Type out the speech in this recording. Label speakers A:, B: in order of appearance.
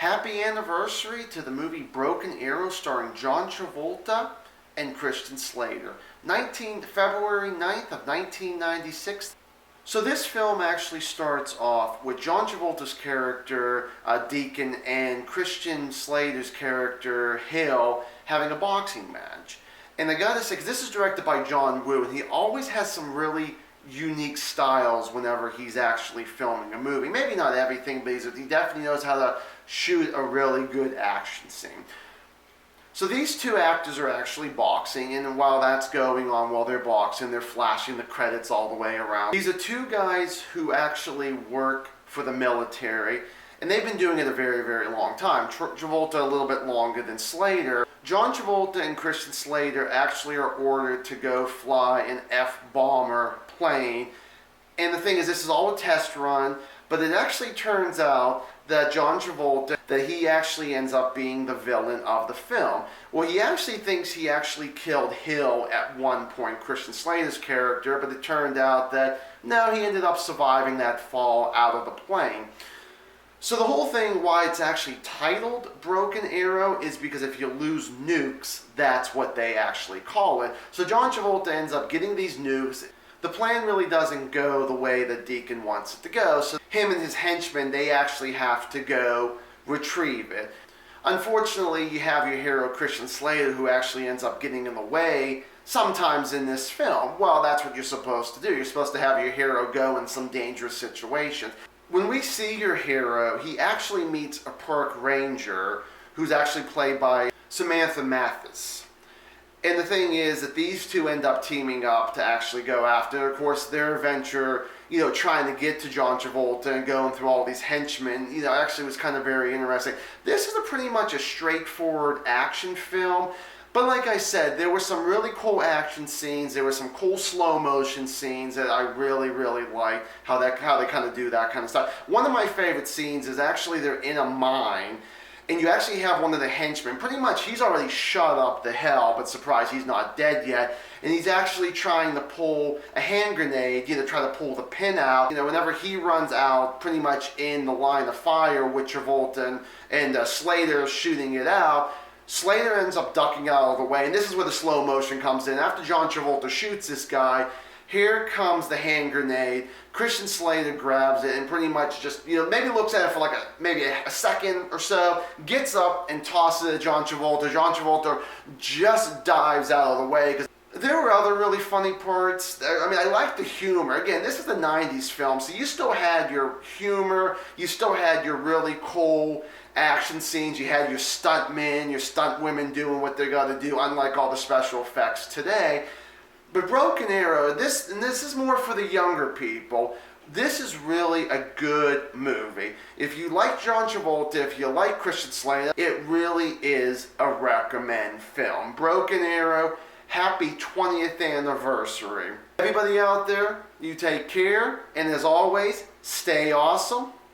A: Happy anniversary to the movie Broken Arrow starring John Travolta and Christian Slater. February 9th of 1996. So this film actually starts off with John Travolta's character, Deacon, and Christian Slater's character, Hill, having a boxing match. And I gotta say, 'cause this is directed by John Woo, and he always has some really unique styles whenever he's actually filming a movie. Maybe not everything, but he definitely knows how to shoot a really good action scene. So these two actors are actually boxing, and while that's going on, while they're boxing, they're flashing the credits all the way around. These are two guys who actually work for the military, and they've been doing it a very, very long time. Travolta a little bit longer than Slater. John Travolta and Christian Slater actually are ordered to go fly an F-bomber plane. And the thing is, this is all a test run, but it actually turns out that John Travolta, that he actually ends up being the villain of the film. Well, he actually thinks he actually killed Hill at one point, Christian Slater's character, but it turned out that no, he ended up surviving that fall out of the plane. So the whole thing, why it's actually titled Broken Arrow, is because if you lose nukes, that's what they actually call it. So John Travolta ends up getting these nukes. The plan really doesn't go the way that Deacon wants it to go, so him and his henchmen, they actually have to go retrieve it. Unfortunately, you have your hero Christian Slater, who actually ends up getting in the way sometimes in this film. Well, that's what you're supposed to do. You're supposed to have your hero go in some dangerous situations. When we see your hero, he actually meets a park ranger who's actually played by Samantha Mathis. And the thing is that these two end up teaming up to actually go after, of course, their adventure, trying to get to John Travolta and going through all these henchmen, actually was kind of very interesting. This is pretty much a straightforward action film. But like I said, there were some really cool action scenes. There were some cool slow motion scenes that I really, really liked, how they kind of do that kind of stuff. One of my favorite scenes is actually they're in a mine, and you actually have one of the henchmen. Pretty much, he's already shot up the hell, but surprise, he's not dead yet. And he's actually trying to pull a hand grenade, try to pull the pin out. Whenever he runs out, pretty much in the line of fire with Travolta and Slater shooting it out, Slater ends up ducking out of the way, and this is where the slow motion comes in. After John Travolta shoots this guy, here comes the hand grenade. Christian Slater grabs it and pretty much just, maybe looks at it for maybe a second or so, gets up and tosses it at John Travolta. John Travolta just dives out of the way. Because there were other really funny parts. I like the humor. Again, this is the 90s film, so you still had your humor, you still had your really cool action scenes, you had your stuntmen, your stunt women doing what they got to do, unlike all the special effects today. But Broken Arrow, this is more for the younger people. This is really a good movie. If you like John Travolta, if you like Christian Slater, it really is a recommend film. Broken Arrow, happy 20th anniversary. Everybody out there, you take care, and as always, stay awesome.